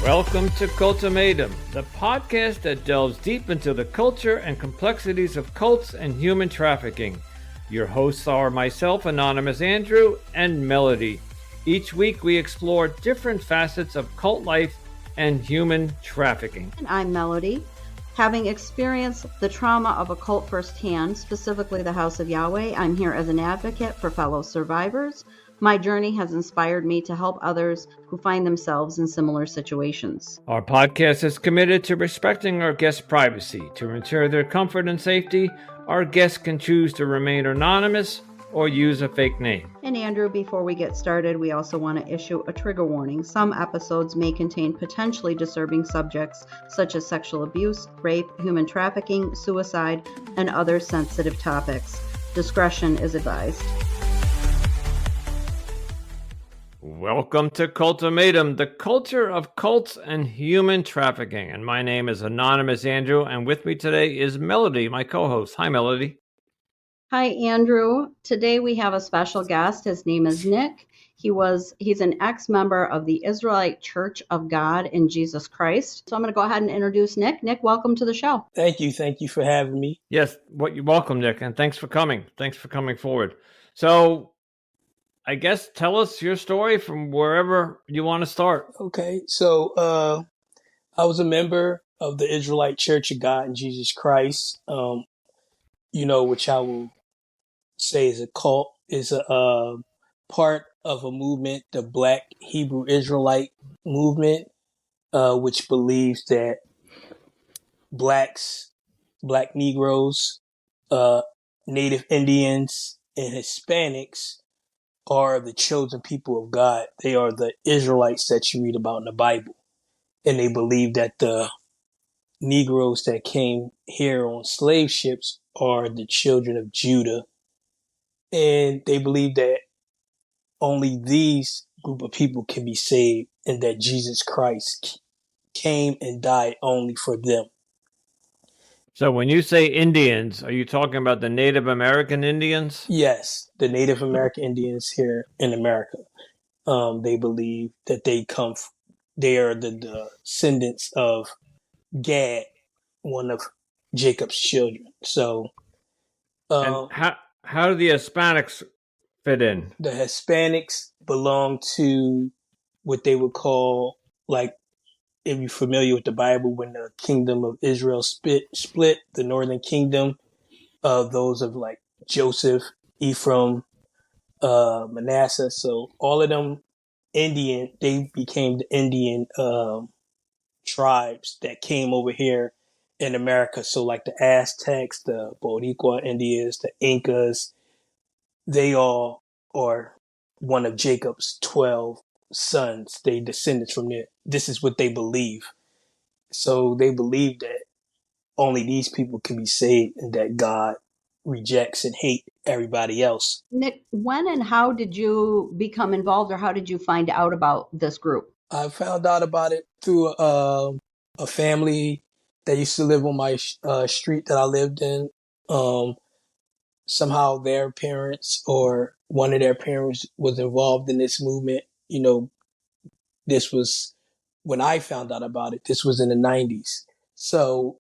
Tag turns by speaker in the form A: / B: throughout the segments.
A: Welcome to Cultimatum, the podcast that delves deep into the culture and complexities of cults and human trafficking. Your hosts are myself, Anonymous Andrew, and Melody. Each week we explore different facets of cult life and human trafficking.
B: And I'm Melody. Having experienced the trauma of a cult firsthand, specifically the House of Yahweh, I'm here as an advocate for fellow survivors. My journey has inspired me to help others who find themselves in similar situations.
A: Our podcast is committed to respecting our guests' privacy. To ensure their comfort and safety, our guests can choose to remain anonymous or use a fake name.
B: And Andrew, before we get started, we also want to issue a trigger warning. Some episodes may contain potentially disturbing subjects such as sexual abuse, rape, human trafficking, suicide, and other sensitive topics. Discretion is advised.
A: Welcome to Cultimatum, the culture of cults and human trafficking. And my name is Anonymous Andrew, and with me today is Melody, my co-host. Hi, Melody.
B: Hi, Andrew. Today we have a special guest. His name is Nick. He's an ex-member of the Israelite Church of God in Jesus Christ. So I'm going to go ahead and introduce Nick. Nick, welcome to the show.
C: Thank you. Thank you for having me.
A: Yes, you're welcome, Nick, and thanks for coming. Thanks for coming forward. So I guess tell us your story from wherever you want to start.
C: Okay. So I was a member of the Israelite Church of God in Jesus Christ, which I will say is a cult, is a part of a movement, the Black Hebrew Israelite movement, which believes that Black Negroes, Native Indians, and Hispanics are the chosen people of God. They are the Israelites that you read about in the Bible. And they believe that the Negroes that came here on slave ships are the children of Judah. And they believe that only these group of people can be saved and that Jesus Christ came and died only for them.
A: So when you say Indians, are you talking about the Native American Indians?
C: Yes, the Native American Indians here in America. They believe that they are the descendants of Gad, one of Jacob's children. So,
A: And how do the Hispanics fit in?
C: The Hispanics belong to what they would call, like, if you're familiar with the Bible, when the kingdom of Israel split, the northern kingdom, those of like Joseph, Ephraim, Manasseh. So all of them they became the Indian tribes that came over here in America. So like the Aztecs, the Boricua Indians, the Incas, they all are one of Jacob's 12 sons. They descended from there. This is what they believe. So they believe that only these people can be saved and that God rejects and hates everybody else.
B: Nick, when and how did you become involved, or how did you find out about this group?
C: I found out about it through a family that used to live on my street that I lived in. Somehow their parents or one of their parents was involved in this movement. This was when I found out about it. This was in the 90s. So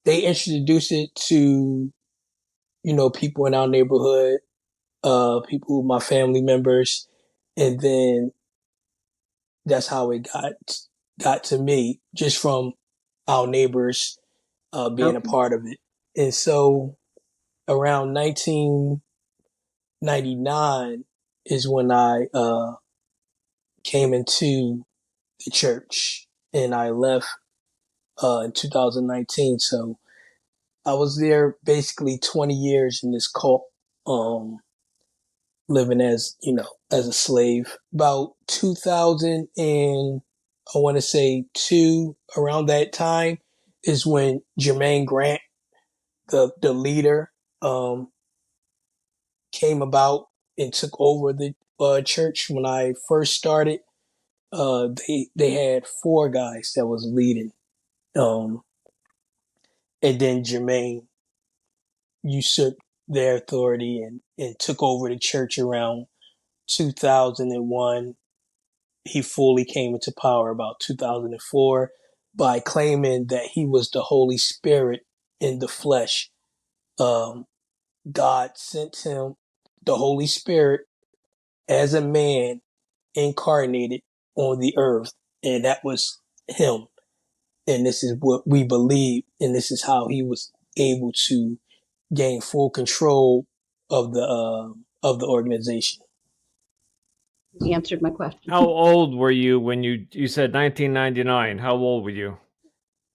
C: they introduced it to, people in our neighborhood, people, my family members, and then that's how it got to me, just from our neighbors being a part of it. And so around 1999 is when I came into the church, and I left in 2019. So I was there basically 20 years in this cult, living as a slave. About 2000 and I want to say around that time is when Jermaine Grant, the leader, came about and took over the church. When I first started, they had 4 guys that was leading, and then Jermaine usurped their authority and took over the church around 2001. he fully came into power about 2004 by claiming that he was the Holy Spirit in the flesh. Um, God sent him the Holy Spirit as a man incarnated on the earth, and that was him. And this is what we believe, and this is how he was able to gain full control of the organization.
B: You answered my question.
A: How old were you when you said 1999? How old were you?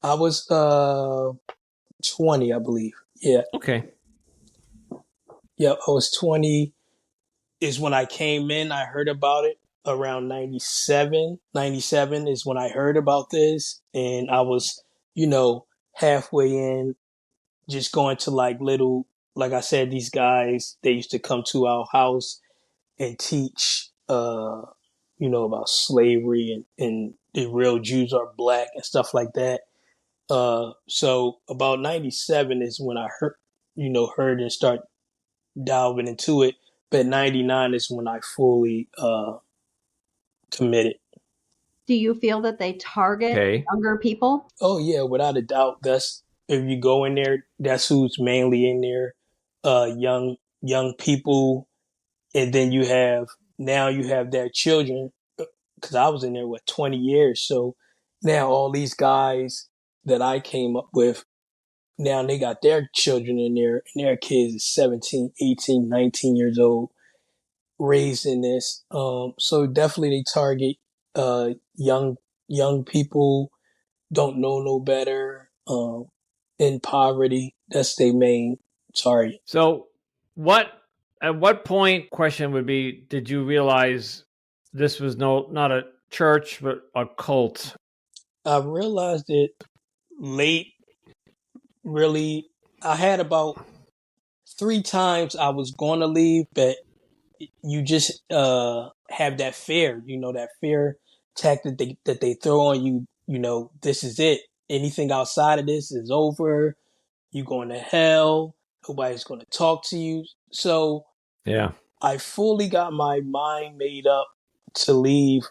C: I was 20, I believe. Yeah,
A: Okay.
C: yeah, I was 20 is when I came in. I heard about it around 97. 97 is when I heard about this, and I was, halfway in, just going to like little, like I said, these guys, they used to come to our house and teach, about slavery and the real Jews are black and stuff like that. So about 97 is when I heard and start diving into it. But 99 is when I fully committed.
B: Do you feel that they target
A: Okay.
B: younger people?
C: Oh yeah, without a doubt. That's if you go in there, that's who's mainly in there. Young people, and then you have their children. Because I was in there 20 years, so now all these guys that I came up with, now they got their children in there, and their kids is 17, 18, 19 years old, raised in this. So definitely they target young people, don't know no better, in poverty. That's their main target.
A: So, at what point, question would be, did you realize this was not a church but a cult?
C: I realized it late, really. I had about 3 times I was going to leave, but you just have that fear, that fear tactic that they throw on you. This is it. Anything outside of this is over. You going to hell. Nobody's going to talk to you. So
A: Yeah.
C: I fully got my mind made up to leave.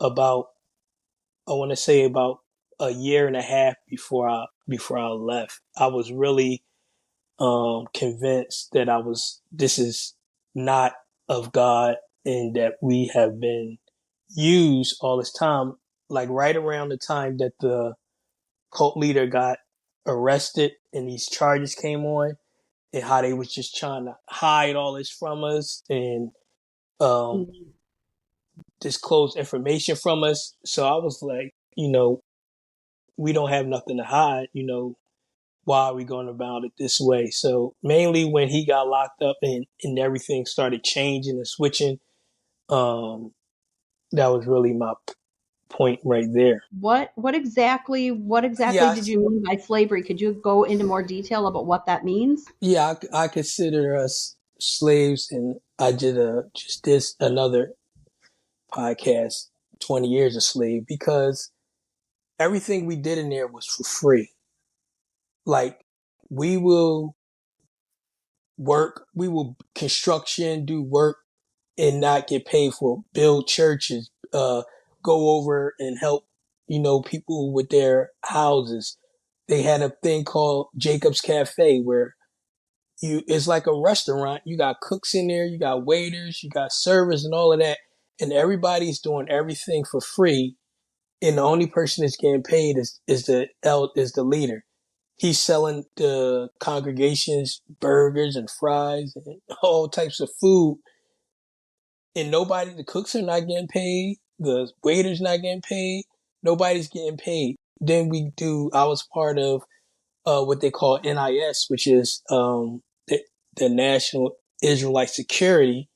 C: About I want to say about a year and a half before I left. I was really convinced that this is not of God, and that we have been used all this time. Like right around the time that the cult leader got arrested and these charges came on, and how they was just trying to hide all this from us and um, disclose information from us. So I was like, we don't have nothing to hide. Why are we going about it this way? So mainly when he got locked up and everything started changing and switching, um, that was really my point right there.
B: What exactly
C: Yeah,
B: did you mean by slavery? Could you go into more detail about what that means?
C: yeah, I consider us slaves, and I did just this another podcast, 20 years a slave, because everything we did in there was for free. Like we will we will construction, do work and not get paid for, build churches, go over and help, people with their houses. They had a thing called Jacob's Cafe where it's like a restaurant. You got cooks in there, you got waiters, you got servers and all of that. And everybody's doing everything for free. And the only person that's getting paid is the leader. He's selling the congregations burgers and fries and all types of food, and the cooks are not getting paid, the waiters not getting paid, nobody's getting paid. Then I was part of what they call NIS, which is the National Israelite Security,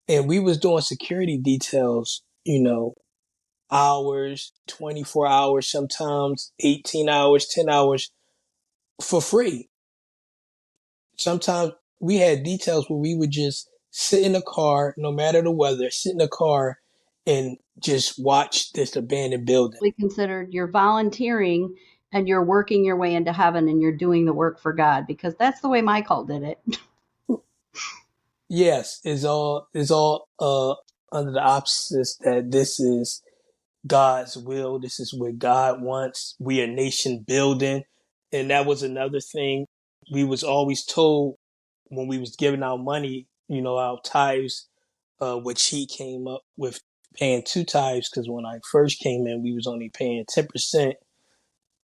C: and we was doing security details, hours, 24 hours, sometimes 18 hours, 10 hours for free. Sometimes we had details where we would just sit in the car, no matter the weather, sit in the car and just watch this abandoned building.
B: We considered you're volunteering and you're working your way into heaven and you're doing the work for God, because that's the way my cult did it.
C: Yes, it's all under the auspices that this is God's will. This is what God wants. We are nation building. And that was another thing we was always told when we was giving our money, our tithes, which he came up with paying 2 tithes, because when I first came in, we was only paying 10%.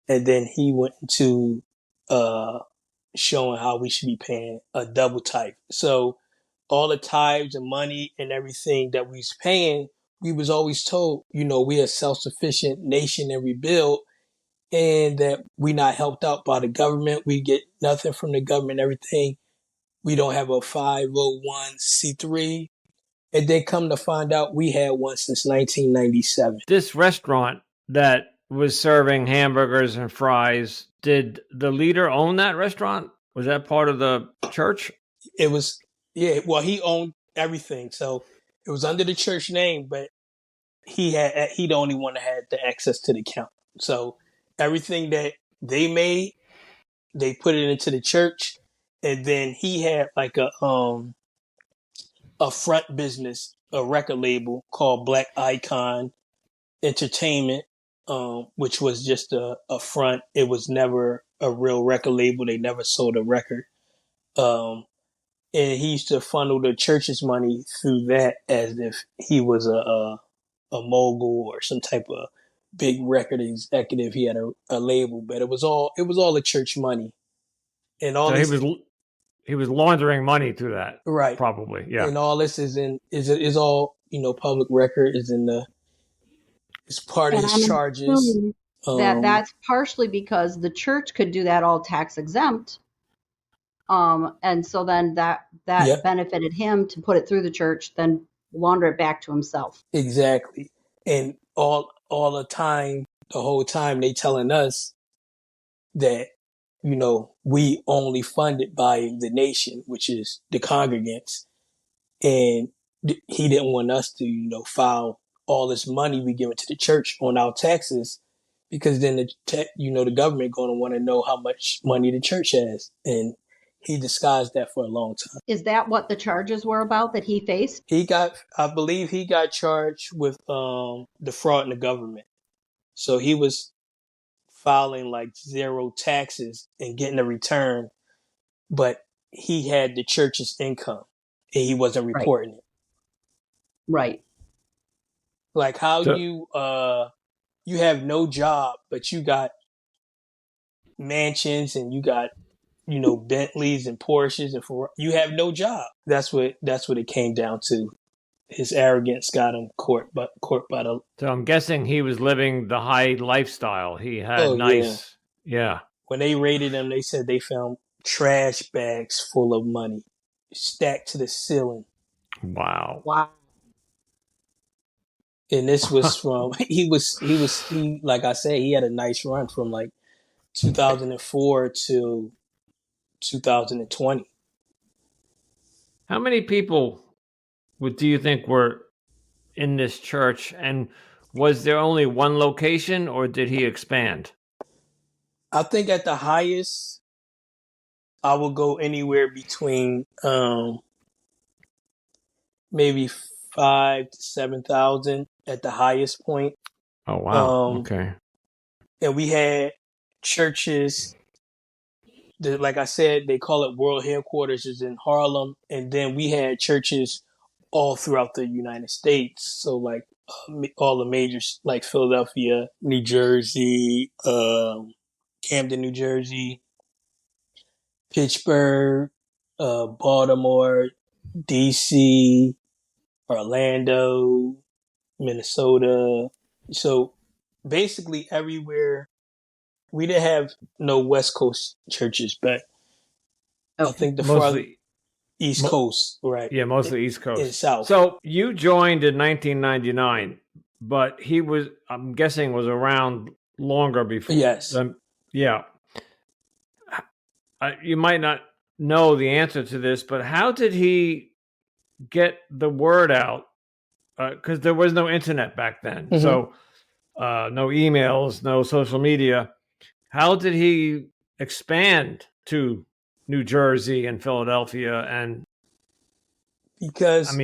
C: And then he went into showing how we should be paying a double tithe. So all the tithes and money and everything that we was paying, we was always told, we're a self-sufficient nation and rebuild, and that we not helped out by the government. We get nothing from the government, everything. We don't have a 501c3. And then come to find out we had one since 1997.
A: This restaurant that was serving hamburgers and fries, did the leader own that restaurant? Was that part of the church?
C: It was, yeah, well, he owned everything. So it was under the church name, but he the only one that had the access to the account. So everything that they made, they put it into the church. And then he had like a front business, a record label called Black Icon Entertainment, which was just a front. It was never a real record label. They never sold a record. And he used to funnel the church's money through that as if he was a mogul or some type of big record executive. He had a label, but it was all the church money. And all
A: so he was laundering money through that,
C: right?
A: Probably, yeah.
C: And all this is all public record, is part of his charges.
B: That's partially because the church could do that all tax exempt. And so then that yep. benefited him to put it through the church, then launder it back to himself.
C: Exactly. And all the time, the whole time, they telling us that, we only funded by the nation, which is the congregants. And he didn't want us to, file all this money we give it to the church on our taxes, because then the government going to want to know how much money the church has. And he disguised that for a long time.
B: Is that what the charges were about that he faced?
C: I believe he got charged with defrauding the government. So he was filing like zero taxes and getting a return, but he had the church's income and he wasn't reporting it.
B: Right.
C: Like how you have no job, but you got mansions and you got Bentleys and Porsches, and you have no job. That's what it came down to. His arrogance got him caught by the.
A: So I'm guessing he was living the high lifestyle. He had nice, yeah.
C: When they raided him, they said they found trash bags full of money stacked to the ceiling.
A: Wow.
C: And this was from he like I said, he had a nice run from like 2004 to 2020.
A: How many people do you think were in this church, and was there only one location, or did he expand?
C: I think at the highest, I will go anywhere between maybe 5,000 to 7,000 at the highest point.
A: Oh wow! Okay.
C: And we had churches. Like I said, they call it world headquarters is in Harlem. And then we had churches all throughout the United States. So like all the majors, like Philadelphia, New Jersey, Camden, New Jersey, Pittsburgh, Baltimore, DC, Orlando, Minnesota. So basically everywhere. We didn't have no West Coast churches, but I think the mostly East Coast, right?
A: Yeah, mostly East Coast
C: and South.
A: So you joined in 1999, but he was, I'm guessing, was around longer before.
C: Yes.
A: Yeah. You might not know the answer to this, but how did he get the word out? Because there was no internet back then, so no emails, no social media. How did he expand to New Jersey and Philadelphia? And
C: because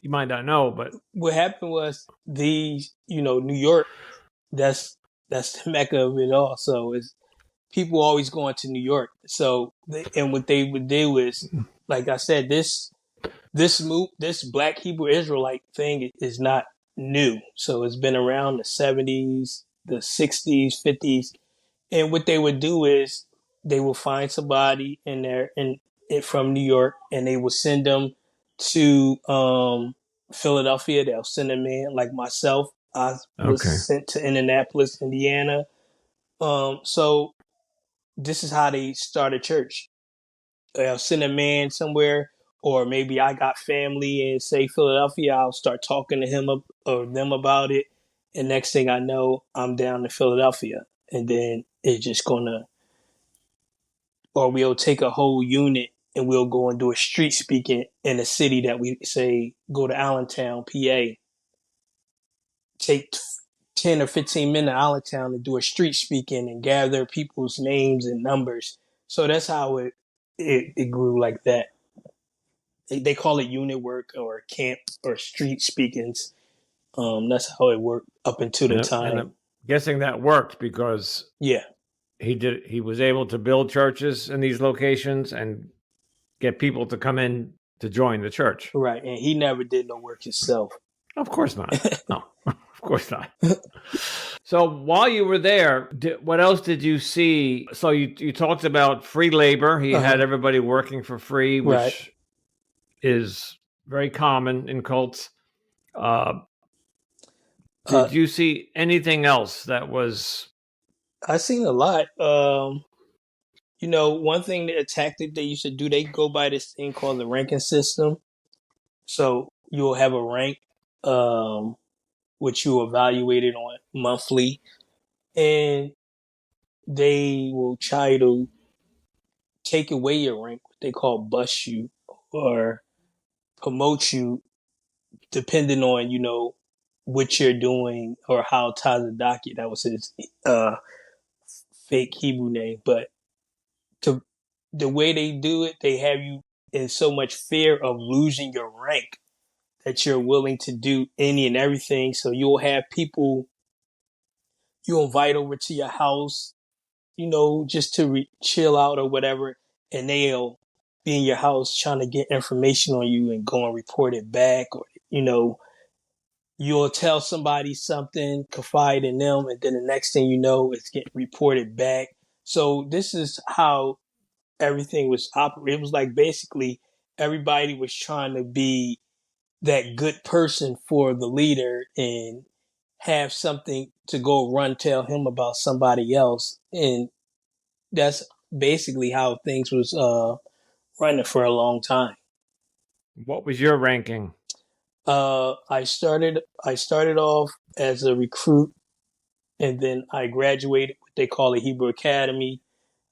A: you might not know, but
C: what happened was these, New York, that's the mecca of it all. So it's people always going to New York. So and what they would do is, like I said, this Black Hebrew Israelite thing is not new. So it's been around the 70s, the 60s, 50s. And what they would do is they will find somebody in there from New York, and they will send them to Philadelphia. They'll send them in. Like myself, I was
A: okay.
C: sent to Indianapolis, Indiana. So this is how they start a church. They'll send a man somewhere, or maybe I got family in, say, Philadelphia. I'll start talking to him or them about it, and next thing I know, I'm down in Philadelphia, and then it's just gonna, or we'll take a whole unit and we'll go and do a street speaking in a city that we say go to Allentown, PA. Take 10 or 15 minutes to Allentown to do a street speaking and gather people's names and numbers. So that's how it grew like that. They call it unit work or camp or street speakings. That's how it worked up until the time.
A: And I'm guessing that worked because
C: Yeah,
A: he was able to build churches in these locations and get people to come in to join the church.
C: right. And he never did no work himself.
A: Of course not. No, of course not. So while you were there, what else did you see? So you talked about free labor. He had everybody working for free, which is very common in cults. Did you see anything else that was?
C: I seen a lot. One thing, a tactic they used to do, they go by this thing called the ranking system. So you'll have a rank, which you evaluated on monthly, and they will try to take away your rank, what they call bust you or promote you, depending on, what you're doing or how Tazadaki, that was his fake Hebrew name, but the way they do it, they have you in so much fear of losing your rank that you're willing to do any and everything. So you'll have people you invite over to your house, just to chill out or whatever, and they'll be in your house trying to get information on you and go and report it back, or you'll tell somebody something, confide in them, and then the next thing you know, it's getting reported back. So this is how everything was operated. It was like basically everybody was trying to be that good person for the leader and have something to go run tell him about somebody else. And that's basically how things was running for a long time.
A: What was your ranking?
C: I started off as a recruit, and then I graduated what they call a Hebrew Academy.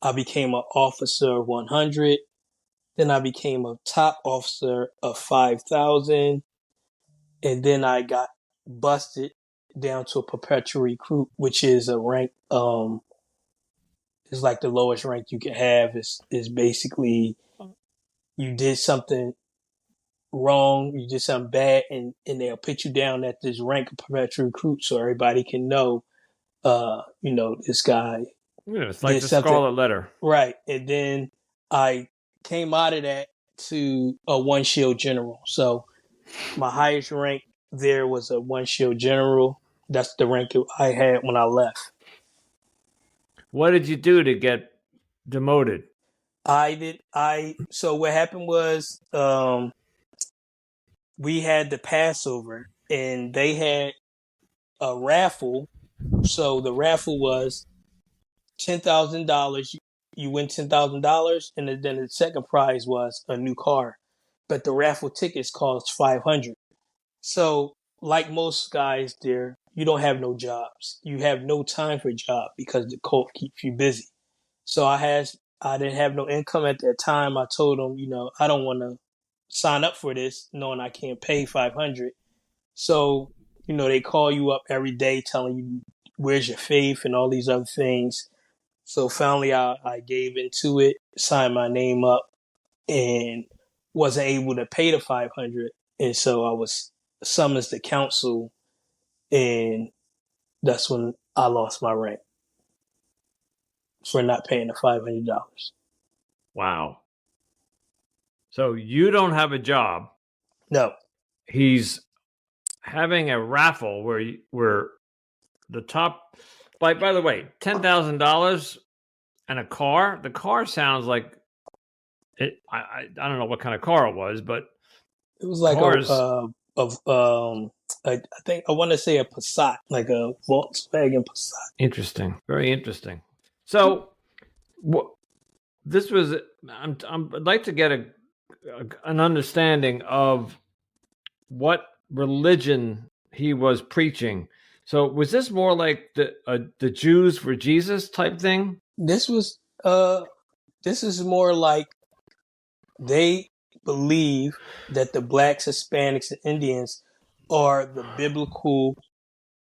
C: I became an officer of 100. Then I became a top officer of 5,000. And then I got busted down to a perpetual recruit, which is a rank, is like the lowest rank you can have. Is basically you did something wrong, you did something bad, and they'll put you down at this rank of perpetual recruit so everybody can know, this guy.
A: Yeah, it's like the Scarlet Letter.
C: Right. And then I came out of that to a one shield general. So my highest rank there was a one shield general. That's the rank I had when I left.
A: What did you do to get demoted?
C: So what happened was, we had the Passover and they had a raffle. So the raffle was $10,000. You win $10,000, and then the second prize was a new car. But the raffle tickets cost $500. So, like most guys there, you don't have no jobs. You have no time for a job because the cult keeps you busy. So I didn't have no income at that time. I told them, I don't want to sign up for this knowing I can't pay $500. So, they call you up every day telling you where's your faith and all these other things. So finally I gave into it, signed my name up, and wasn't able to pay the $500. And so I was summoned to council, and that's when I lost my rank for not paying the $500.
A: Wow. So you don't have a job.
C: No.
A: He's having a raffle where the top. By the way, $10,000 and a car. The car sounds like it. I don't know what kind of car it was, but
C: It was like
A: cars.
C: I think I want to say a Passat, like a Volkswagen Passat.
A: Interesting. Very interesting. So, this was. I'd like to get an understanding of what religion he was preaching. So, was this more like the Jews for Jesus type thing?
C: This is more like they believe that the blacks, Hispanics, and Indians are the biblical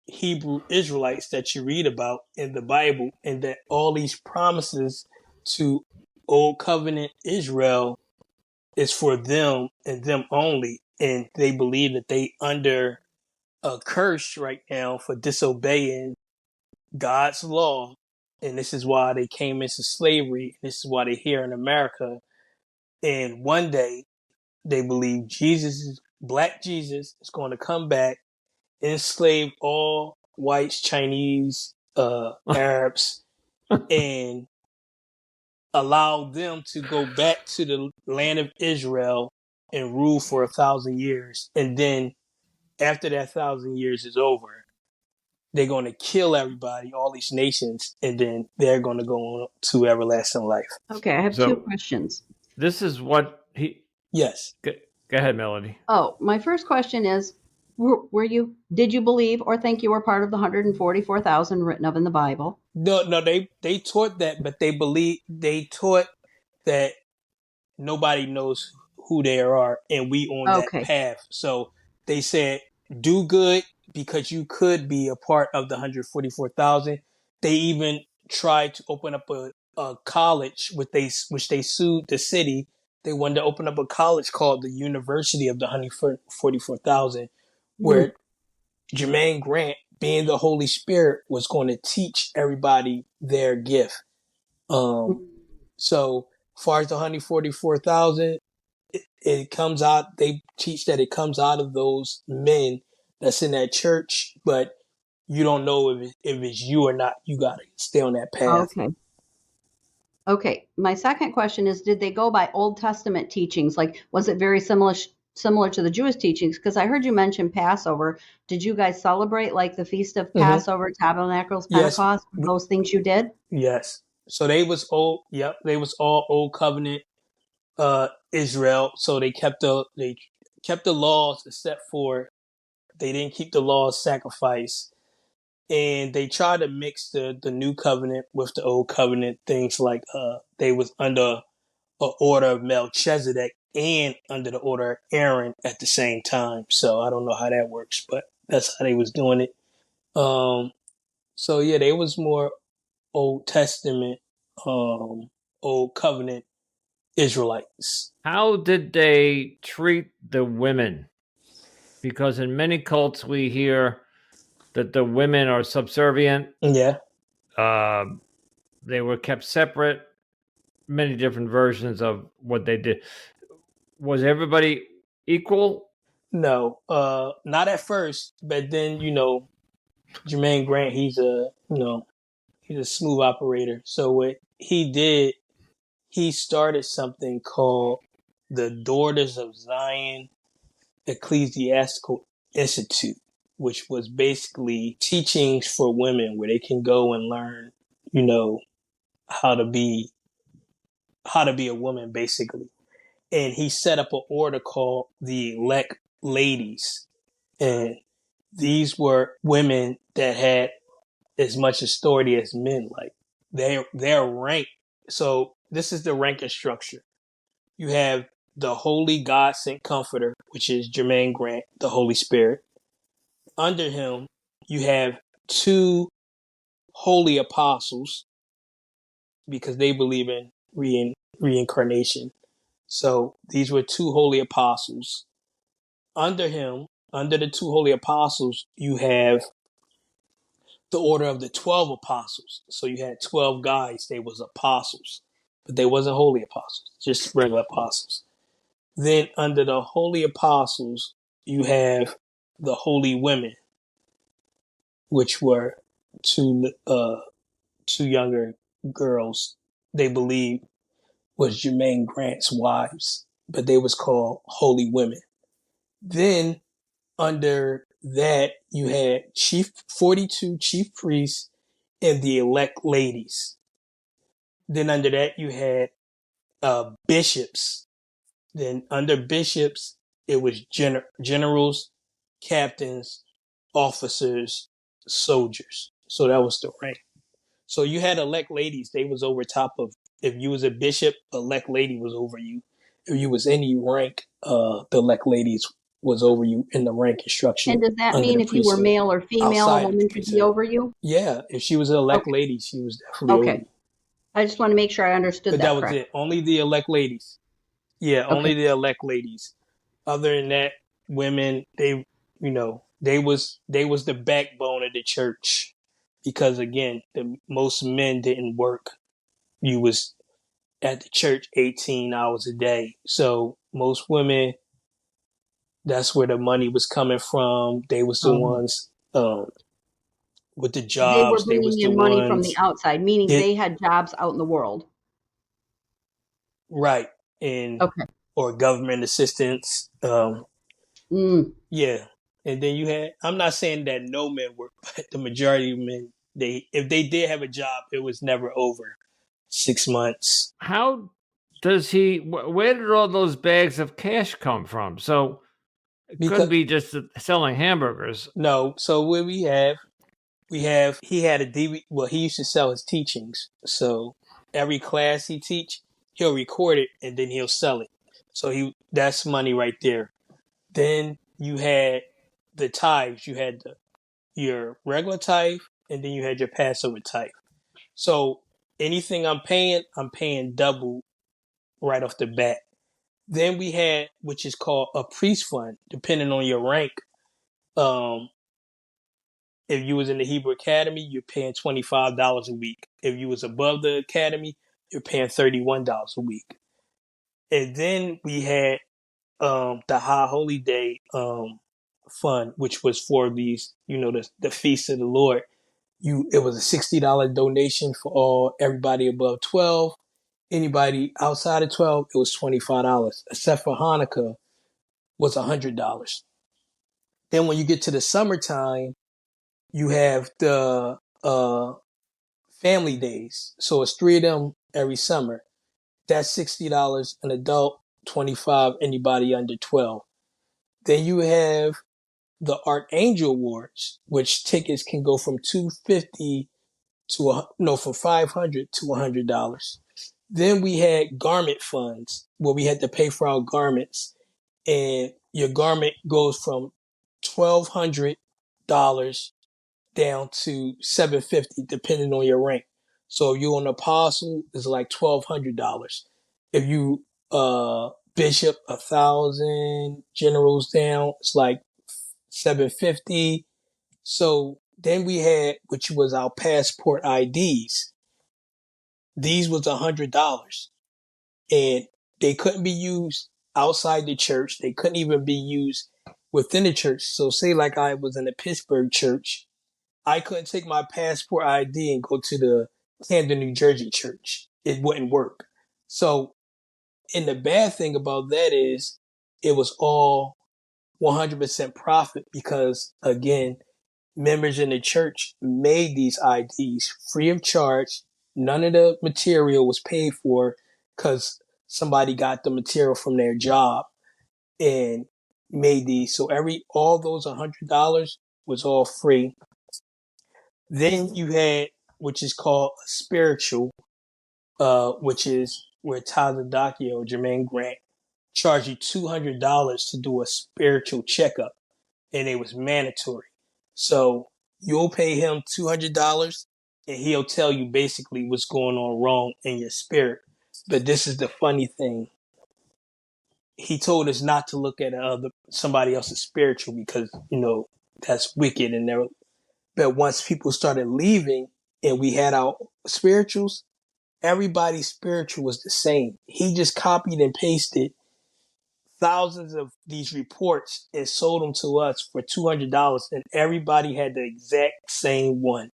C: Hebrew Israelites that you read about in the Bible, and that all these promises to Old Covenant Israel is for them and them only. And they believe that they under a curse right now for disobeying God's law. And this is why they came into slavery. This is why they're here in America. And one day they believe Black Jesus is going to come back, enslave all whites, Chinese, Arabs, and allow them to go back to the land of Israel and rule for 1,000 years. And then after that 1,000 years is over, they're going to kill everybody, all these nations, and then they're going to go on to everlasting life.
B: Okay, I have two questions.
A: This is what he.
C: Yes.
A: Go ahead, Melody.
B: Oh, my first question is, did you believe or think you were part of the 144,000 written of in the Bible?
C: No, they taught that, but they taught that nobody knows who they are, and we on that path. So they said, do good because you could be a part of the 144,000. They even tried to open up a college, which they sued the city. They wanted to open up a college called the University of the 144,000, where Jermaine Grant, being the Holy Spirit, was going to teach everybody their gift. So far as the 144,000, it comes out, they teach that it comes out of those men that's in that church, but you don't know if it's you or not. You got to stay on that path.
B: Okay. My second question is, did they go by Old Testament teachings? Like, was it very similar to the Jewish teachings? Because I heard you mention Passover. Did you guys celebrate like the Feast of Passover, Tabernacles, Pentecost, those things you did?
C: Yes. So they was all Old Covenant Israel. So they kept the laws except for they didn't keep the laws sacrifice. And they tried to mix the new covenant with the old covenant, things like they was under an order of Melchizedek and under the order of Aaron at the same time. So I don't know how that works, but that's how they was doing it. So yeah, they was more Old Testament, Old Covenant Israelites.
A: How did they treat the women? Because in many cults we hear that the women are subservient.
C: Yeah.
A: They were kept separate. Many different versions of what they did. Was everybody equal?
C: No, not at first, but then Jermaine Grant, he's a smooth operator. So what he did, he started something called the Daughters of Zion Ecclesiastical Institute, which was basically teachings for women where they can go and learn, how to be a woman, basically. And he set up an order called the Elect Ladies. And these were women that had as much authority as men. Like their rank. So this is the ranking structure. You have the Holy God Sent Comforter, which is Jermaine Grant, the Holy Spirit. Under him, you have two holy apostles because they believe in reincarnation. So these were two holy apostles. under him, under the two holy apostles, you have the order of the 12 apostles. So you had 12 guys, they was apostles, but they wasn't holy apostles, just regular apostles. Then under the holy apostles, you have the holy women, which were two younger girls they believe was Jermaine Grant's wives, but they was called holy women. Then under that you had 42 chief priests and the elect ladies. Then under that you had bishops. Then under bishops it was generals, captains, officers, soldiers. So that was the rank. So you had elect ladies. They was over top of, if you was a bishop, elect lady was over you. If you was any rank, the elect ladies was over you in the ranking structure
B: And does that
C: under
B: mean
C: the
B: if you were
C: priesthood.
B: male or female, a
C: Outside of the
B: woman could be
C: priesthood.
B: over you?
C: Yeah, if she was an elect
B: Okay.
C: lady, she was definitely over
B: Okay.
C: you.
B: I just want to make sure I understood
C: But
B: that
C: that was
B: correctly.
C: it. Only the elect ladies. Yeah, only
B: Okay.
C: the elect ladies. Other than that, women, they was the backbone of the church. Because again, most men didn't work. You was at the church 18 hours a day. So most women, that's where the money was coming from. They was the ones with the
B: They were
C: jobs. They was
B: bringing
C: the
B: in money from the
C: ones
B: outside, meaning
C: that,
B: they had jobs out in the world.
C: right, and
B: Okay.
C: or government assistance. Yeah. And then you had, I'm not saying that no men work, but the majority of men, if they did have a job, it was never over 6 months.
A: How does he? Where did all those bags of cash come from? So it
C: Because
A: could be just selling hamburgers.
C: no, so what we have, he had a DVD. Well, he used to sell his teachings. So every class he teach, he'll record it and then he'll sell it. So that's money right there. Then you had the tithes. You had your regular tithe, and then you had your Passover tithe. So anything I'm paying double right off the bat. Then we had, which is called a priest fund, depending on your rank. Um, if you was in the Hebrew Academy, you're paying $25 a week. If you was above the academy, you're paying $31 a week. And then we had the High Holy Day fund, which was for these, the feast of the Lord. It was a $60 donation for everybody above 12. Anybody outside of 12, it was $25. Except for Hanukkah, was $100. Then when you get to the summertime, you have the family days. So it's 3 of them every summer. That's $60 an adult, 25 anybody under 12. Then you have the Archangel Awards, which tickets can go from $250 from $500 to $100. Then we had garment funds where we had to pay for our garments, and your garment goes from $1,200 down to $750 depending on your rank. So if you're an apostle, it's like $1,200. If you bishop, 1,000, generals down, it's like $750. So then we had, which was our passport IDs. These was $100, and they couldn't be used outside the church. They couldn't even be used within the church. So say like I was in a Pittsburgh church, I couldn't take my passport ID and go to the Camden, New Jersey church. It wouldn't work. So, and the bad thing about that is it was all 100% profit because, again, members in the church made these IDs free of charge. None of the material was paid for because somebody got the material from their job and made these. So all those $100 was all free. Then you had, which is called a spiritual, which is where Tazadakio, Jermaine Grant, charged you $200 to do a spiritual checkup, and it was mandatory. So you'll pay him $200, and he'll tell you basically what's going on wrong in your spirit. But this is the funny thing. he told us not to look at somebody else's spiritual because, that's wicked. But once people started leaving and we had our spirituals, everybody's spiritual was the same. He just copied and pasted thousands of these reports and sold them to us for $200, and everybody had the exact same one.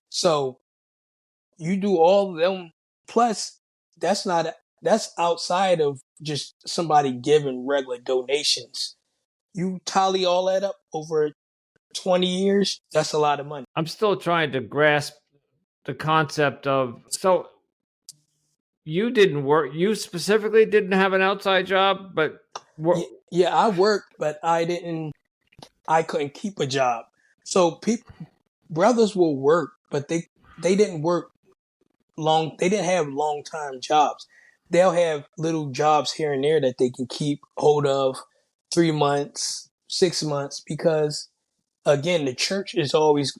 C: So you do all of them, plus that's outside of just somebody giving regular donations. You tally all that up over 20 years, that's a lot of money.
A: I'm still trying to grasp the concept of, so you didn't work, you specifically didn't have an outside job, but
C: yeah, I worked, but I couldn't keep a job. So brothers will work, but they didn't work long. They didn't have long time jobs. They'll have little jobs here and there that they can keep hold of 3 months, 6 months, because again, the church is always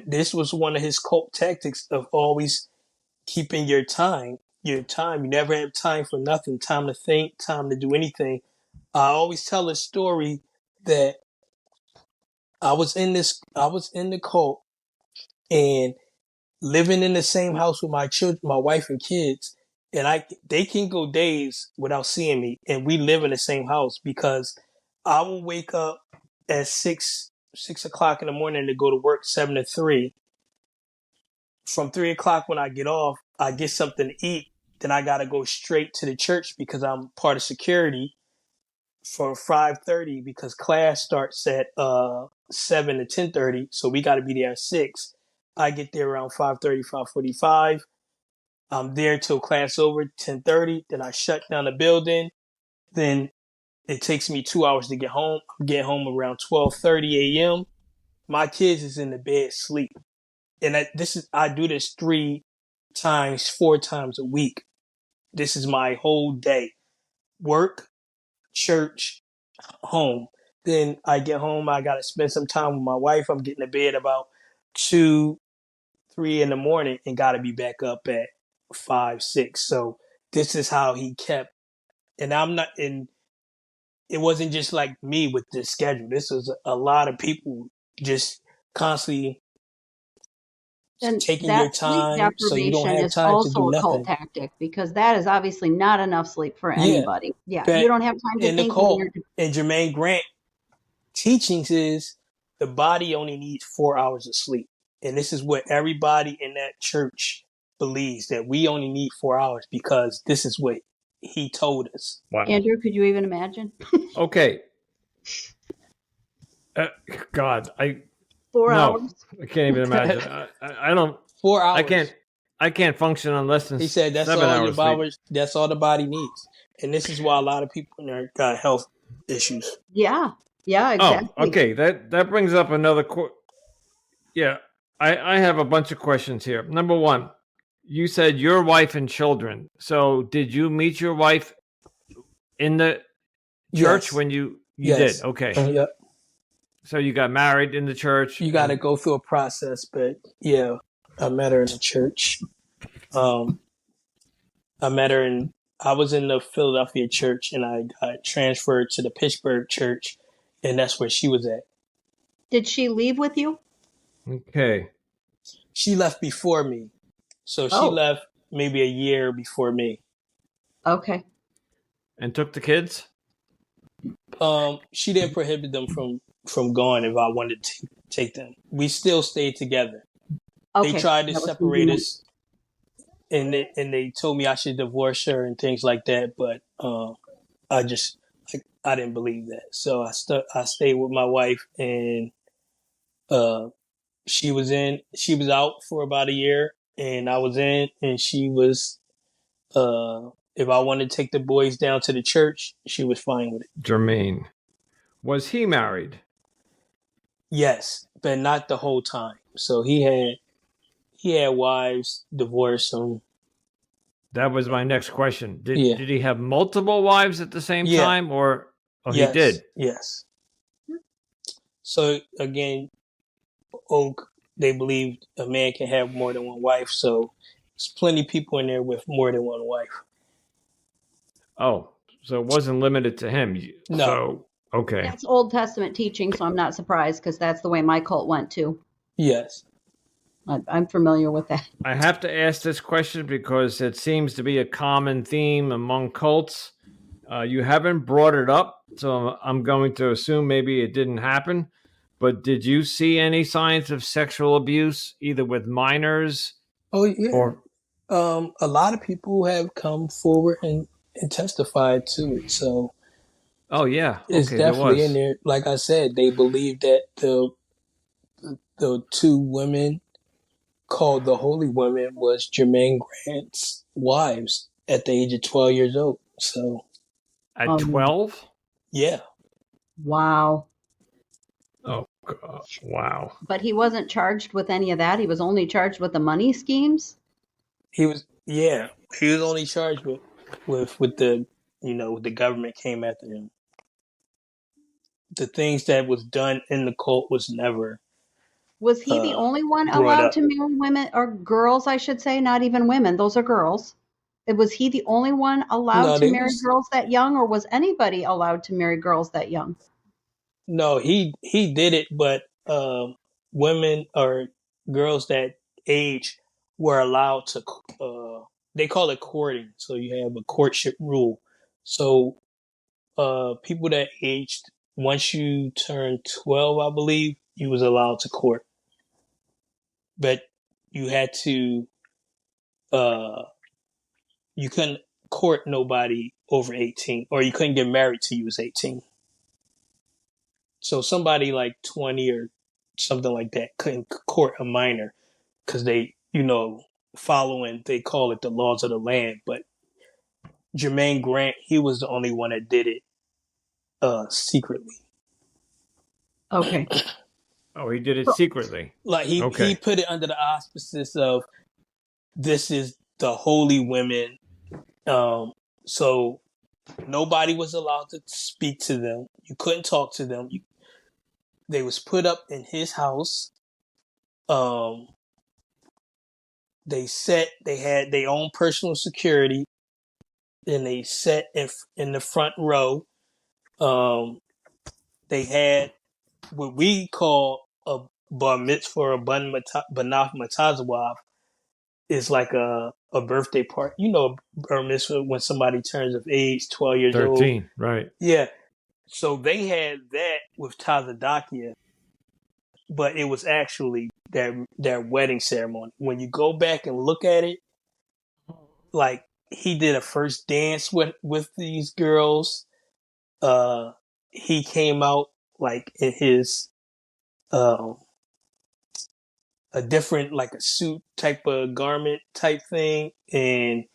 C: this was one of his cult tactics of always keeping your time. You never have time for nothing, time to think, time to do anything. I always tell a story that I was in the cult and living in the same house with my children, my wife and kids, and they can go days without seeing me, and we live in the same house because I will wake up at 6 o'clock in the morning to go to work 7 to 3. From 3 o'clock when I get off, I get something to eat. Then I gotta go straight to the church because I'm part of security for 5:30 because class starts at 7 to 10:30, so we got to be there at 6. I get there around 5:30, 5:45. I'm there till class over 10:30. Then I shut down the building. Then it takes me 2 hours to get home. I get home around 12:30 a.m. My kids is in the bed sleep, and I do this 4 times a week. This is my whole day: work, church, home. Then I get home, I gotta spend some time with my wife. I'm getting to bed about 2, 3 in the morning and gotta be back up at 5, 6. So this is how he kept, and it wasn't just like me with this schedule. This was a lot of people just constantly
B: And
C: taking your
B: that sleep
C: time so you don't
B: deprivation
C: have
B: is
C: time to do
B: also a cult
C: nothing.
B: tactic because that is obviously not enough sleep for
C: Yeah.
B: anybody. Yeah, you
C: But
B: don't have time to
C: in the
B: think when
C: cult,
B: you're.
C: and Jermaine Grant teachings is the body only needs 4 hours of sleep. And this is what everybody in that church believes, that we only need 4 hours because this is what he told us.
A: wow.
B: Andrew, could you even imagine?
A: Okay. God,
B: 4 hours?
A: I can't even imagine. I don't.
C: 4 hours.
A: I can't function on less than
C: He said that's
A: 7
C: all your
A: hours sleep.
C: body, that's all the body needs. And this is why a lot of people in there got health issues.
B: Yeah, exactly.
A: Oh, okay. That brings up another. Yeah, I have a bunch of questions here. Number one, you said your wife and children. So did you meet your wife in the church
C: Yes.
A: when you
C: Yes.
A: did? Okay.
C: Yep.
A: So you got married in the church.
C: You got to go through a process, but yeah, I met her in the church. I met her I was in the Philadelphia church and I got transferred to the Pittsburgh church, and that's where she was at.
B: Did she leave with you?
A: Okay.
C: She left before me. So she left maybe a year before me.
B: Okay.
A: And took the kids?
C: She didn't prohibit them from going if I wanted to take them. We still stayed together.
B: Okay.
C: They tried to separate us, and they told me I should divorce her and things like that, but I didn't believe that. So I stayed with my wife, and she was out for about a year, and I was in, and she was if I wanted to take the boys down to the church, she was fine with it.
A: Jermaine, was he married?
C: Yes, but not the whole time. So he had wives, divorced him.
A: That was my next question. Did he have multiple wives at the same
C: Yeah.
A: time, or
C: Yes.
A: he did?
C: Yes. So again, they believed a man can have more than one wife. So there's plenty of people in there with more than one wife.
A: Oh, So it wasn't limited to him.
C: No.
A: So, okay.
B: That's Old Testament teaching, so I'm not surprised because that's the way my cult went too.
C: Yes.
B: I'm familiar with that.
A: I have to ask this question because it seems to be a common theme among cults. You haven't brought it up, so I'm going to assume maybe it didn't happen. But did you see any signs of sexual abuse, either with minors
C: Oh yeah.
A: or?
C: A lot of people have come forward and testified to it. So
A: Oh yeah,
C: it's
A: okay, there
C: definitely in
A: was.
C: there. Like I said, they believe that the two women called the holy women was Jermaine Grant's wives at the age of 12 years old. So
A: At 12?
C: yeah,
B: Wow.
A: Oh, God. Wow.
B: But he wasn't charged with any of that. He was only charged with the money schemes.
C: he was only charged with the the government came after him. The things that was done in the cult was never
B: Was he the only one
C: brought
B: allowed
C: up.
B: to marry women or girls, I should say, not even women? Those are girls. Was he the only one allowed
C: No,
B: to
C: they
B: marry
C: was
B: girls that young, or was anybody allowed to marry girls that young?
C: no he did it, but women or girls that age were allowed to. They call it courting, so you have a courtship rule. So people that aged once you turned 12, I believe, you was allowed to court, but you had to uh you couldn't court nobody over 18, or you couldn't get married till you was 18. So somebody like 20 or something like that couldn't court a minor because they, following, they call it the laws of the land. But Jermaine Grant, he was the only one that did it secretly.
B: Okay.
A: Oh, he did it
B: So,
A: secretly.
C: Like he
A: Okay.
C: put it under the auspices of this is the holy women. So nobody was allowed to speak to them. You couldn't talk to them. They was put up in his house. Um, they had their own personal security, and they sat in the front row. They had what we call a bar mitzvah or a banaf matazawav, is like a birthday party. Bar mitzvah when somebody turns of age, 12 years old.
A: 13, right.
C: Yeah. So they had that with Tazadakia, but it was actually their wedding ceremony. When you go back and look at it, like he did a first dance with these girls. He came out like in his um a different, like a suit type of garment type thing, and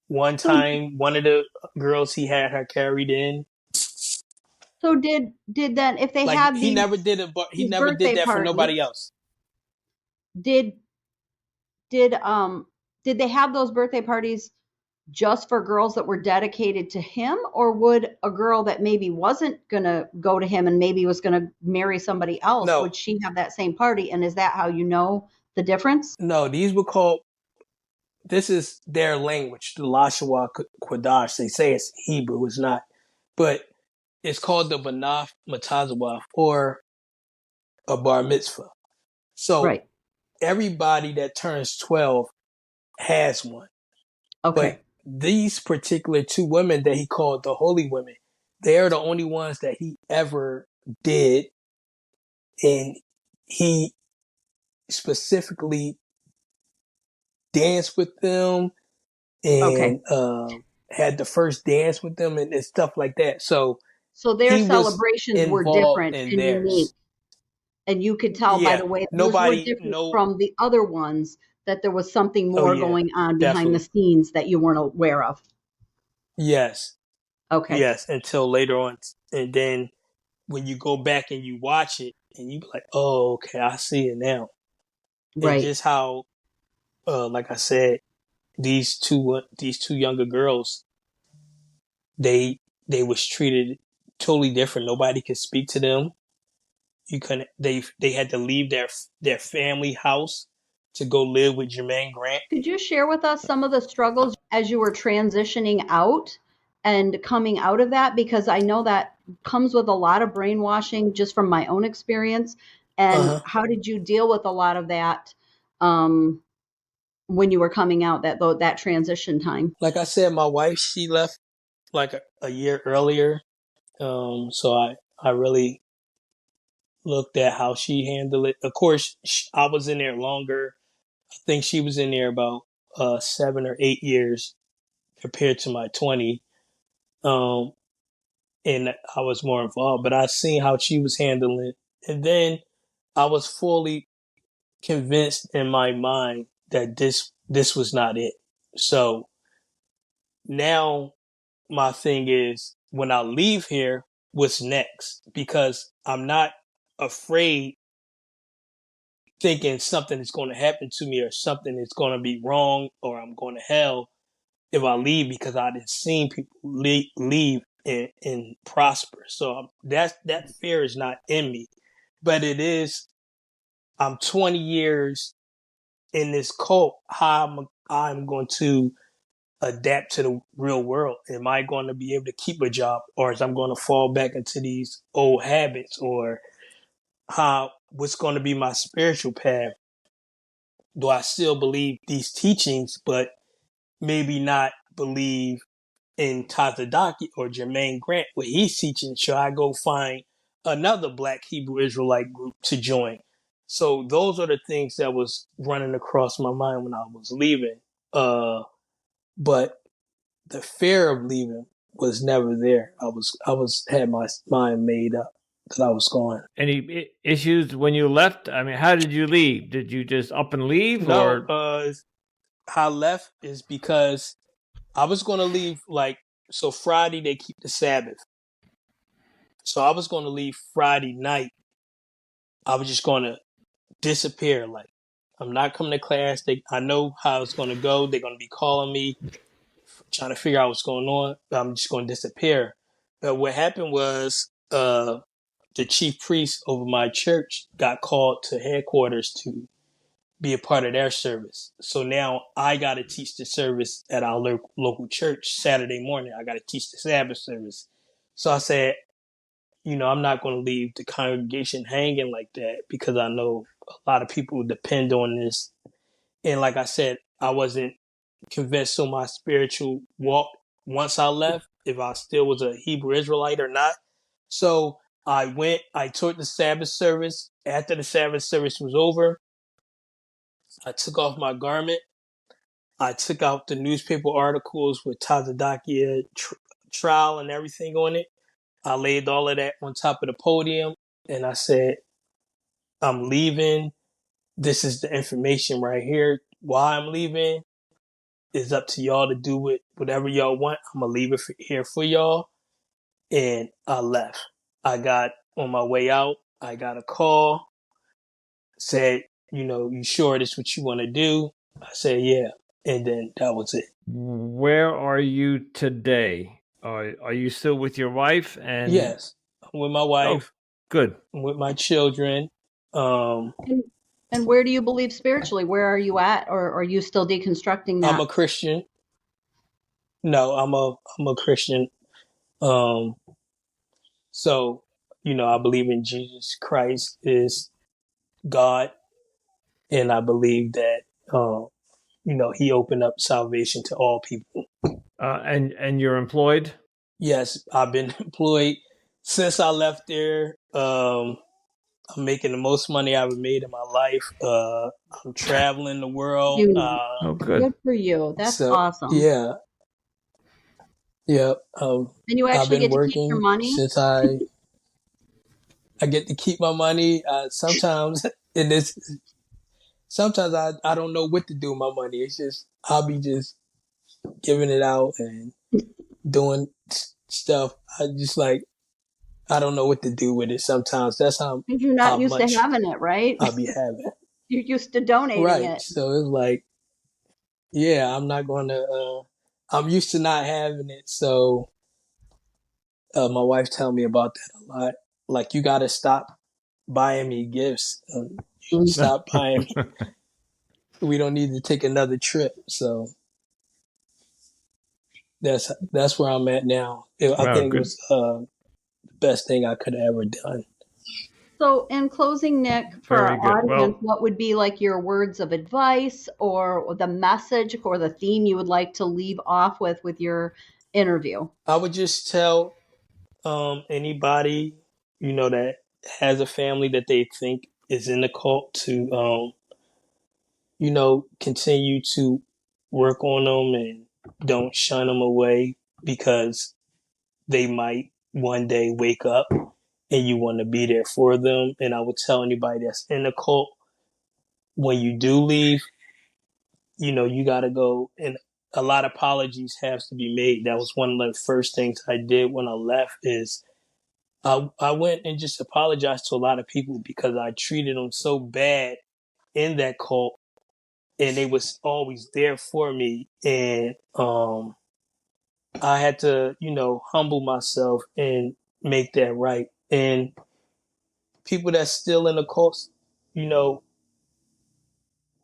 C: one
B: so,
C: time one of the girls, he had her carried in.
B: so did that if they
C: Like
B: had
C: he
B: these
C: never did
B: birthday
C: that for nobody
B: parties?
C: else.
B: Did did did they have those birthday parties just for girls that were dedicated to him, or would a girl that maybe wasn't going to go to him and maybe was going to marry somebody else,
C: No,
B: would she have that same party? And is that how you know the difference?
C: no, these were called. This is their language, the Lashawa Quadash. They say it's Hebrew, it's not, but it's called the Banaf Matazawaf, or a bar mitzvah. So
B: Right.
C: everybody that turns 12 has one. But
B: Okay.
C: these particular two women that he called the holy women, they're the only ones that he ever did. And he specifically danced with them
B: Okay.
C: and had the first dance with them, and stuff like that. So
B: So their
C: he was
B: celebrations were
C: involved
B: different
C: in
B: and unique.
C: theirs.
B: And you could tell by
C: Yeah.
B: the way those were
C: Nobody,
B: different
C: no,
B: from the other ones that there was something
C: oh
B: more
C: yeah,
B: going on behind the
C: definitely.
B: scenes that you weren't aware of.
C: Yes.
B: Okay.
C: Yes. Until later on. And then when you go back and you watch it, and you be like, oh, okay, I see it now. And
B: Right.
C: just how, like I said, these two younger girls, they was treated totally different. Nobody could speak to them. You couldn't. They had to leave their family house to go live with Jermaine Grant.
B: Could you share with us some of the struggles as you were transitioning out and coming out of that, because I know that comes with a lot of brainwashing just from my own experience. And
C: Uh-huh.
B: how did you deal with a lot of that when you were coming out, that transition time?
C: Like I said, my wife, she left like a year earlier. So I really looked at how she handled it. Of course, I was in there longer. I think she was in there about 7 or 8 years compared to my 20. Um, and I was more involved, but I seen how she was handling it. And then I was fully convinced in my mind that this was not it. So now my thing is, when I leave here, what's next? Because I'm not afraid, thinking something is going to happen to me or something is going to be wrong or I'm going to hell if I leave, because I didn't seen people leave and prosper. So that fear is not in me, but it is. I'm 20 years in this cult. How I'm going to adapt to the real world? Am I going to be able to keep a job, or is I'm going to fall back into these old habits, or what's going to be my spiritual path? Do I still believe these teachings, but maybe not believe in Tazadaki or Jermaine Grant, what he's teaching? Should I go find another Black Hebrew Israelite group to join? So those are the things that was running across my mind when I was leaving. But the fear of leaving was never there. I was had my mind made up that I was going.
A: Any issues when you left? I mean, how did you leave? Did you just up and leave,
C: No,
A: or
C: how I left is because I was going to leave, like, so Friday they keep the Sabbath. So I was going to leave Friday night. I was just going to disappear. Like, I'm not coming to class. I know how it's going to go. They're going to be calling me, trying to figure out what's going on. I'm just going to disappear. But what happened was, the chief priest over my church got called to headquarters to be a part of their service. So now I got to teach the service at our local church Saturday morning. I got to teach the Sabbath service. So I said, I'm not going to leave the congregation hanging like that, because I know a lot of people depend on this. And like I said, I wasn't convinced on my spiritual walk once I left, if I still was a Hebrew Israelite or not. So I taught the Sabbath service. After the Sabbath service was over, I took off my garment. I took out the newspaper articles with Tazadakia trial and everything on it. I laid all of that on top of the podium, and I said, I'm leaving. This is the information right here. Why I'm leaving is up to y'all to do with whatever y'all want. I'm going to leave it here for y'all. And I left. I got on my way out. I got a call, said, you sure this is what you want to do? I said, yeah. And then that was it.
A: where are you today? Are you still with your wife? And
C: Yes. I'm with my
A: oh,
C: wife.
A: good.
C: I'm with my children.
B: And where do you believe spiritually? Where are you at, or are you still deconstructing
C: I'm
B: that?
C: a Christian. No, I'm a Christian. Um, so, I believe in Jesus Christ is God, and I believe that, he opened up salvation to all people.
A: And you're employed?
C: Yes, I've been employed since I left there. I'm making the most money I've ever made in my life. I'm traveling the world.
B: You
A: Oh, good.
B: Good for you. That's
C: So
B: awesome.
C: yeah, yeah.
B: And you
C: I've
B: actually
C: been
B: get to keep your
C: working
B: money.
C: since I get to keep my money. Sometimes in this, sometimes I don't know what to do with my money. It's just I'll be just giving it out and doing stuff. I just like I don't know what to do with it. Sometimes that's
B: Because you're
C: how
B: not used to
C: much
B: having it, right?
C: I'll be having.
B: You're used to donating
C: Right.
B: it.
C: So it's like, yeah, I'm not going to. I'm used to not having it. So my wife tell me about that a lot. Like, you got to stop buying me gifts. Stop buying me. We don't need to take another trip. So that's where I'm at now. I
A: Wow,
C: think it
A: good.
C: was the best thing I could have ever done.
B: So, in closing, Nick, for
A: Very
B: our
A: good.
B: audience,
A: Well,
B: what would be like your words of advice or the message or the theme you would like to leave off with your interview?
C: I would just tell anybody that has a family that they think is in the cult to continue to work on them and don't shun them away because they might one day wake up and you want to be there for them. And I would tell anybody that's in the cult, when you do leave, you got to go, and a lot of apologies has to be made. That was one of the first things I did when I left is I went and just apologized to a lot of people because I treated them so bad in that cult, and they was always there for me. And I had to, humble myself and make that right. And people that's still in the cult, you know,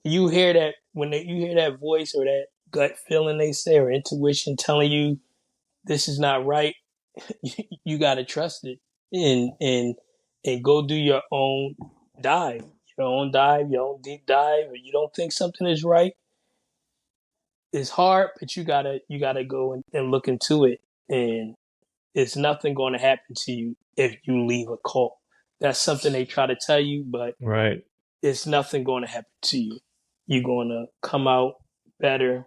C: you hear that you hear that voice or that gut feeling they say or intuition telling you this is not right, you got to trust it and go do your own dive, your own deep dive. Or you don't think something is right, it's hard, but you gotta go and look into it. And it's nothing going to happen to you if you leave a cult. That's something they try to tell you, but
A: right.
C: it's nothing going to happen to you. You're going to come out better.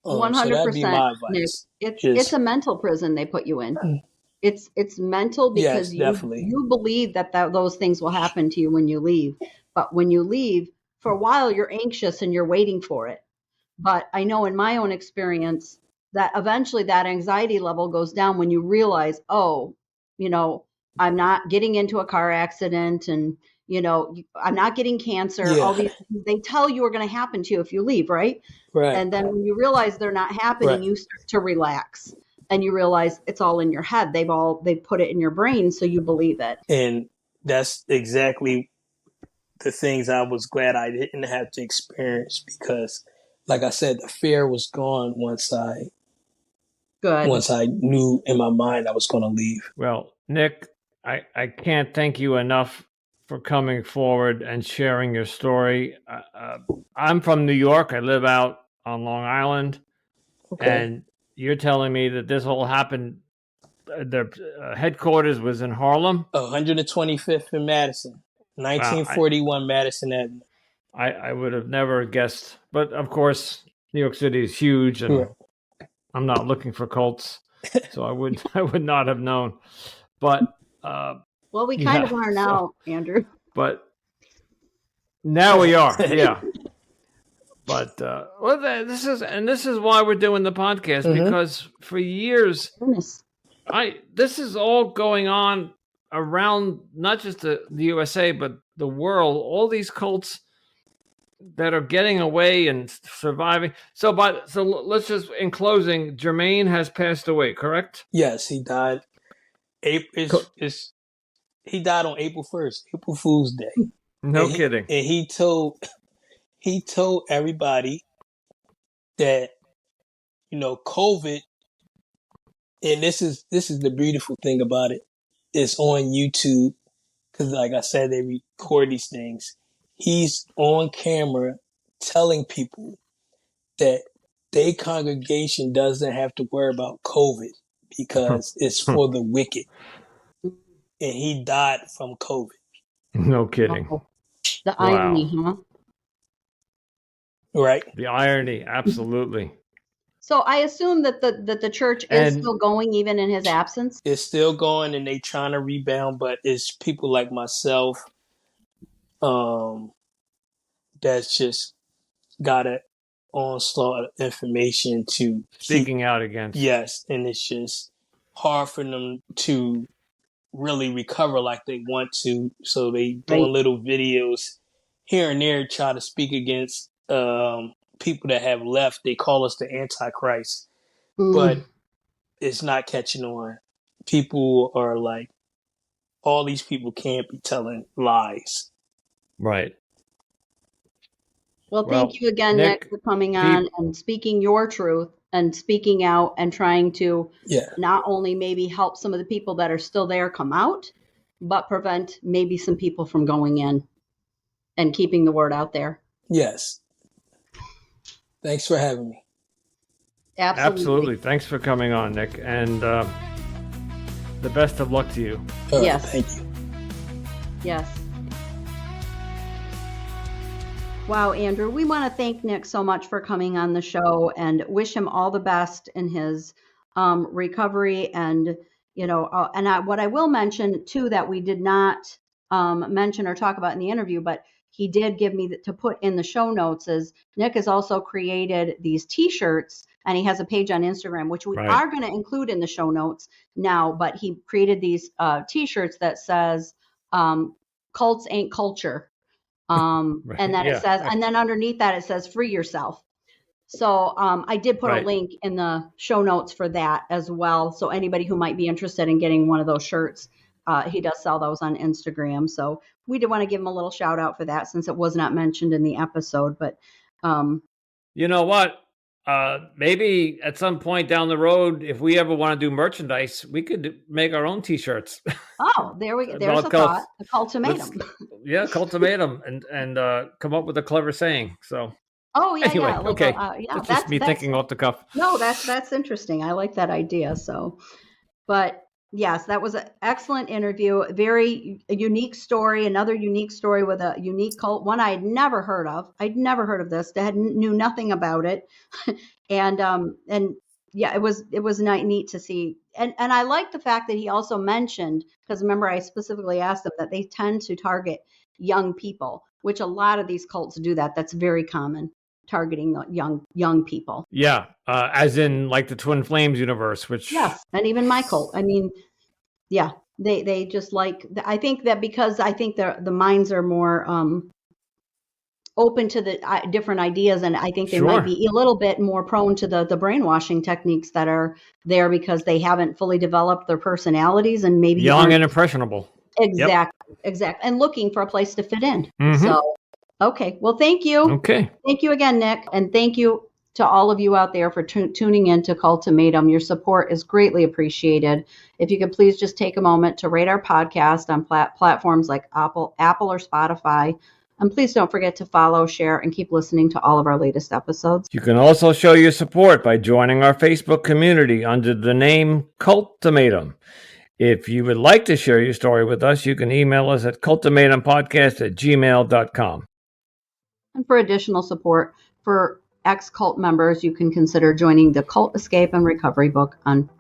C: So that'd be
B: 100%,
C: my
B: Nick.
C: advice.
B: It's
C: Just
B: a mental prison they put you in. It's mental
C: yes,
B: because
C: definitely.
B: you believe that those things will happen to you when you leave. But when you leave, for a while you're anxious and you're waiting for it. But I know in my own experience that eventually that anxiety level goes down when you realize, oh, you know, I'm not getting into a car accident and, I'm not getting cancer. All
C: Yeah,
B: these they tell you are going to happen to you if you leave, right?
C: right.
B: And then when you realize they're not happening,
C: Right.
B: you start to relax and you realize it's all in your head. They put it in your brain so you believe it.
C: And that's exactly the things I was glad I didn't have to experience because, like I said, the fear was gone
B: Good.
C: once I knew in my mind I was going to leave.
A: Well, Nick, I can't thank you enough for coming forward and sharing your story. I'm from New York. I live out on Long Island.
C: Okay.
A: And you're telling me that this all happened, the headquarters was in Harlem?
C: 125th in Madison,
A: Wow.
C: 1941 Madison Avenue.
A: I would have never guessed. But of course, New York City is huge
C: Right.
A: and I'm not looking for cults. So I would not have known. But
B: Well, we kind
A: yeah,
B: of are
A: so
B: now, Andrew.
A: but now we are. Yeah. But well, this is why we're doing the podcast, because for years
B: Goodness.
A: this is all going on around not just the USA but the world. All these cults that are getting away and surviving. So let's just, in closing, Jermaine has passed away, correct?
C: Yes, he died. He died on April 1st, April Fool's Day,
A: No kidding.
C: and he told everybody that COVID. And this is the beautiful thing about it. It's on YouTube because, like I said, they record these things. He's on camera telling people that their congregation doesn't have to worry about COVID because it's for the wicked. And he died from COVID.
A: No kidding.
B: Wow. The
A: Wow.
B: irony, huh?
C: Right?
A: The irony, absolutely.
B: So I assume that the church is
A: And
B: still going even in his absence.
C: It's still going and they trying to rebound, but it's people like myself um, that's just got an onslaught of information to keep.
A: speaking out against.
C: Yes, and it's just hard for them to really recover like they want to. So they
B: Right.
C: doing little videos here and there, try to speak against people that have left. They call us the Antichrist, but it's not catching on. People are like, all these people can't be telling lies.
A: Right.
B: Well, thank you again, Nick,
A: Nick,
B: for coming on and speaking your truth and speaking out and trying to
C: Yeah.
B: not only maybe help some of the people that are still there come out, but prevent maybe some people from going in and keeping the word out there.
C: Yes. Thanks for having me.
B: Absolutely.
A: Thanks for coming on, Nick. And the best of luck to you.
B: Yes.
C: Thank you.
B: Yes. Wow, Andrew, we want to thank Nick so much for coming on the show and wish him all the best in his recovery. And, what I will mention too, that we did not mention or talk about in the interview, but he did give me to put in the show notes, is Nick has also created these t-shirts, and he has a page on Instagram, which we are going to include in the show notes now, but he created these t-shirts that says, cults ain't culture. And then it says, and then underneath that, it says free yourself. So I did put a link in the show notes for that as well. So anybody who might be interested in getting one of those shirts, he does sell those on Instagram. So we did want to give him a little shout out for that, since it was not mentioned in the episode. But
A: you know what? Maybe at some point down the road, if we ever want to do merchandise, we could make our own t-shirts.
B: Oh, there we go. There's a thought. A cultimatum.
A: Yeah, cultimatum, and come up with a clever saying. So.
B: Oh yeah,
A: anyway,
B: yeah.
A: Okay.
B: That's
A: just me thinking off the cuff.
B: No, that's interesting. I like that idea. So, but yes, that was an excellent interview. Very unique story. Another unique story with a unique cult. One I had never heard of. I'd never heard of this. Knew nothing about it. and yeah, it was neat to see. And I like the fact that he also mentioned, because remember I specifically asked him, that they tend to target young people, which a lot of these cults do that. That's very common, targeting the young people.
A: Yeah, as in like the Twin Flames universe, which
B: and even my cult. I mean, yeah, they just like. I think that because I think the minds are more open to the different ideas, and I think they might be a little bit more prone to the brainwashing techniques that are there, because they haven't fully developed their personalities and maybe
A: young and impressionable.
B: Exactly, and looking for a place to fit in. So. Okay. Well, thank you.
A: Okay.
B: Thank you again, Nick. And thank you to all of you out there for tuning in to Cultimatum. Your support is greatly appreciated. If you could please just take a moment to rate our podcast on platforms like Apple or Spotify. And please don't forget to follow, share, and keep listening to all of our latest episodes.
A: You can also show your support by joining our Facebook community under the name Cultimatum. If you would like to share your story with us, you can email us at cultimatumpodcast@gmail.com.
B: And for additional support for ex-cult members, you can consider joining the Cult Escape and Recovery group on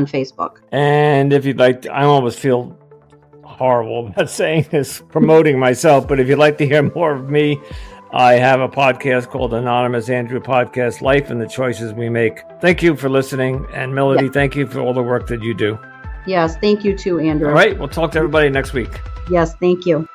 B: Facebook.
A: And if you'd like to, I almost feel horrible about saying this, promoting myself, but if you'd like to hear more of me, I have a podcast called Anonymous Andrew Podcast, Life and the Choices We Make. Thank you for listening. And Melody, thank you for all the work that you do.
B: Yes, thank you too, Andrew.
A: All right, we'll talk to everybody next week.
B: Yes, thank you.